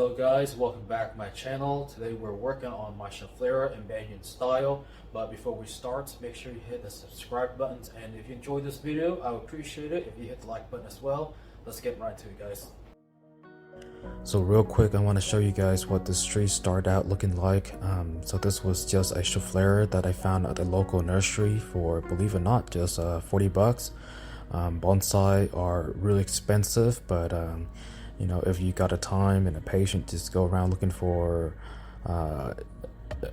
Hello guys, welcome back to my channel. Today we're working on my Schefflera in Banyan style. But before we start, make sure you hit the subscribe buttons, and if you enjoyed this video, I would appreciate it if you hit the like button as well. Let's get right to it, guys. So real quick, I want to show you guys what this tree started out looking like. So this was just a Schefflera that I found at a local nursery for, believe it or not, just 40 bucks. Bonsai are really expensive, but you know, if you got a time and a patience, just go around looking for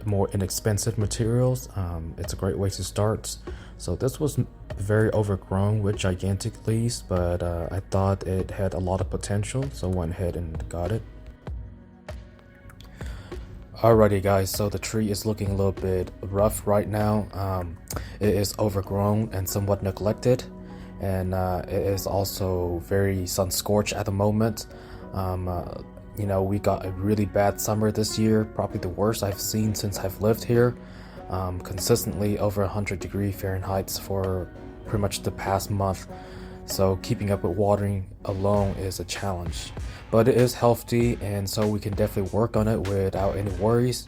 more inexpensive materials. It's a great way to start. So this was very overgrown with gigantic leaves, but I thought it had a lot of potential, so went ahead and got it. Alrighty guys, so the tree is looking a little bit rough right now. It is overgrown and somewhat neglected, and it is also very sun scorched at the moment. You know, we got a really bad summer this year, probably the worst I've seen since I've lived here. Consistently over 100 Fahrenheit for pretty much the past month. So keeping up with watering alone is a challenge, but it is healthy, and so we can definitely work on it without any worries.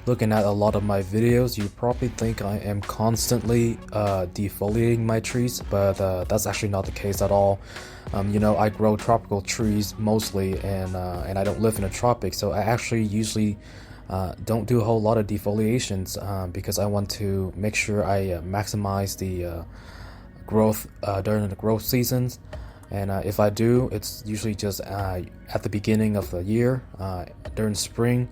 Looking at a lot of my videos, you probably think I am constantly defoliating my trees, but that's actually not the case at all. You know, I grow tropical trees mostly, and I don't live in the tropics, so I actually usually don't do a whole lot of defoliations because I want to make sure I maximize the growth during the growth seasons. And if I do, it's usually just at the beginning of the year during spring.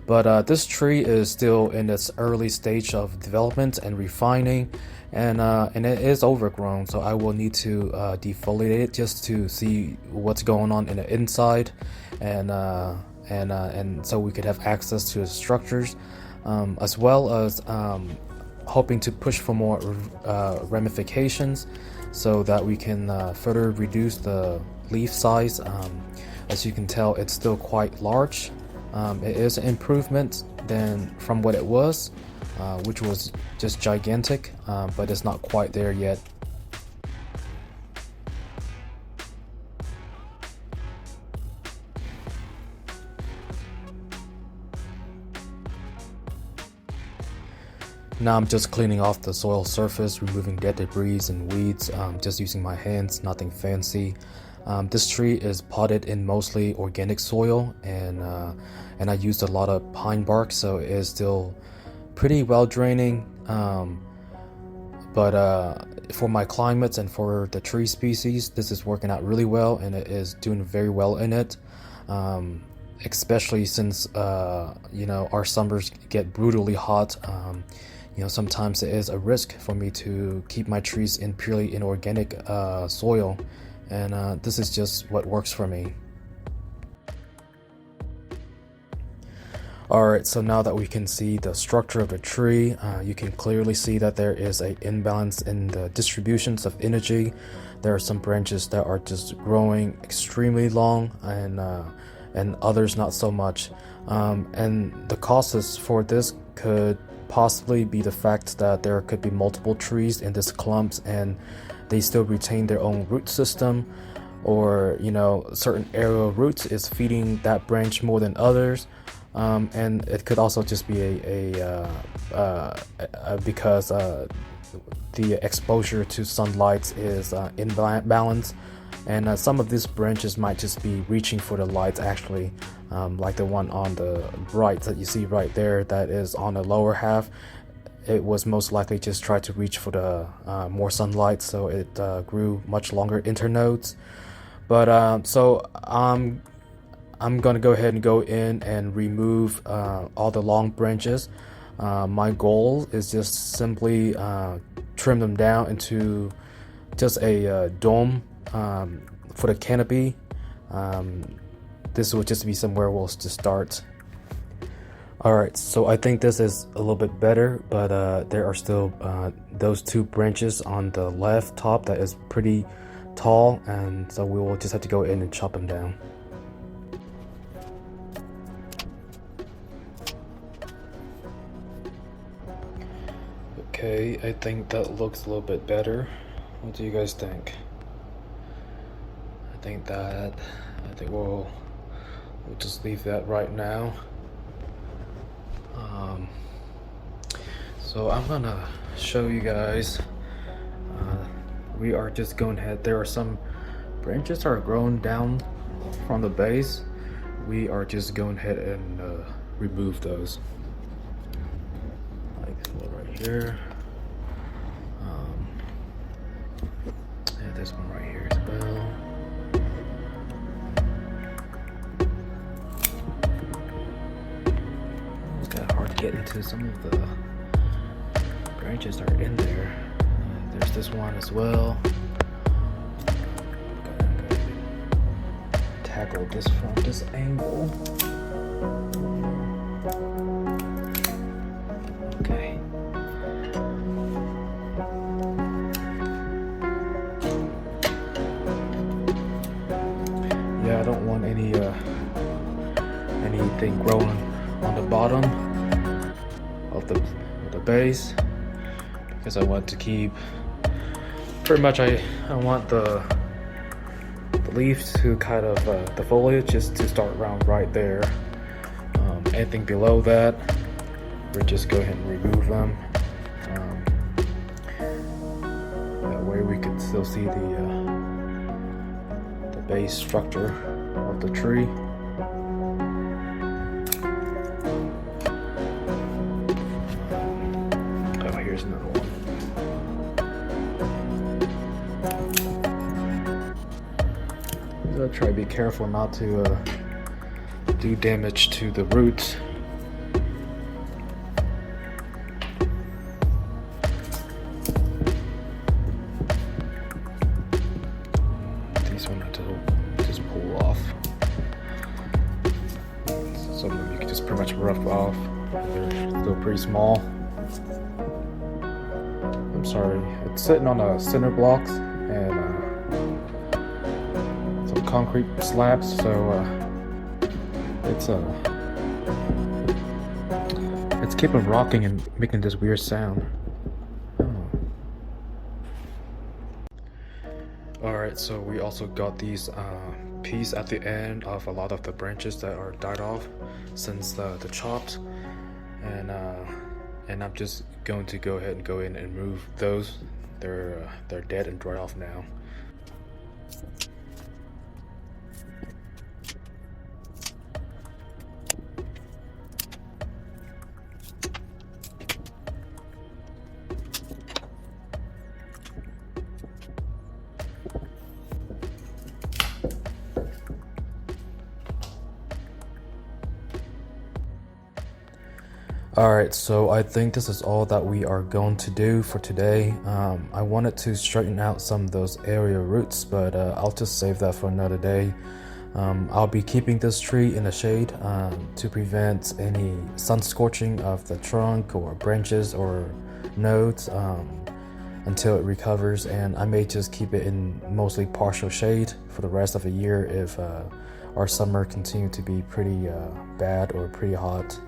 But this tree is still in its early stage of development and refining, and it is overgrown, so I will need to defoliate it just to see what's going on in the inside, and so we could have access to the structures, as well as hoping to push for more ramifications so that we can further reduce the leaf size. As you can tell, it's still quite large. It is an improvement from what it was, which was just gigantic, but it's not quite there yet. Now I'm just cleaning off the soil surface, removing dead debris and weeds, just using my hands, nothing fancy. This tree is potted in mostly organic soil, and I used a lot of pine bark, so it is still pretty well draining. But for my climates and for the tree species, this is working out really well, and it is doing very well in it. Especially since you know, our summers get brutally hot. You know, sometimes it is a risk for me to keep my trees in purely inorganic soil, and this is just what works for me. Alright, so now that we can see the structure of the tree, you can clearly see that there is an imbalance in the distributions of energy. There are some branches that are just growing extremely long, and others not so much. And the causes for this could possibly be the fact that there could be multiple trees in this clumps and they still retain their own root system, or you know, certain aerial roots is feeding that branch more than others. And it could also just be because the exposure to sunlight is imbalance, and some of these branches might just be reaching for the light actually, like the one on the right that you see right there that is on the lower half. It was most likely just tried to reach for the more sunlight, so it grew much longer internodes. But so I'm gonna go ahead and go in and remove all the long branches. My goal is just simply trim them down into just a dome for the canopy. This will just be somewhere we'll just start. Alright, so I think this is a little bit better, but there are still those two branches on the left top that is pretty tall, and so we will just have to go in and chop them down. Okay, I think that looks a little bit better. What do you guys think? I think we'll just leave that right now. So I'm gonna show you guys. We are just going ahead. There are some branches are grown down from the base. We are just going ahead and remove those. Like this one right here. And this one right here as well. It's kind of hard to get into some of the branches that are in there. There's this one as well. Tackle this from this angle. Okay. Yeah, I don't want anything growing on the bottom of the base, because I want to keep pretty much I want the leaves to kind of the foliage just to start around right there. Anything below that, we're just go ahead and remove them. That way we can still see the base structure of the tree. Oh, here's another one. I'll try to be careful not to do damage to the roots. These ones I have to just pull off. Some of them you can just pretty much rough off. They're still pretty small. I'm sorry, it's sitting on a cinder blocks and concrete slabs, so it's keeping rocking and making this weird sound. Alright, so we also got these pieces at the end of a lot of the branches that are died off since the chopped, and I'm just going to go ahead and go in and remove those. They're dead and dried off now. Alright, so I think this is all that we are going to do for today. I wanted to straighten out some of those area roots, but I'll just save that for another day. I'll be keeping this tree in the shade to prevent any sun scorching of the trunk or branches or nodes until it recovers, and I may just keep it in mostly partial shade for the rest of the year if our summer continue to be pretty bad or pretty hot.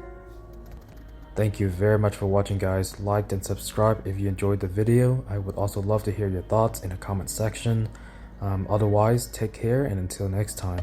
Thank you very much for watching, guys. Like and subscribe if you enjoyed the video. I would also love to hear your thoughts in the comment section. Otherwise, take care and until next time.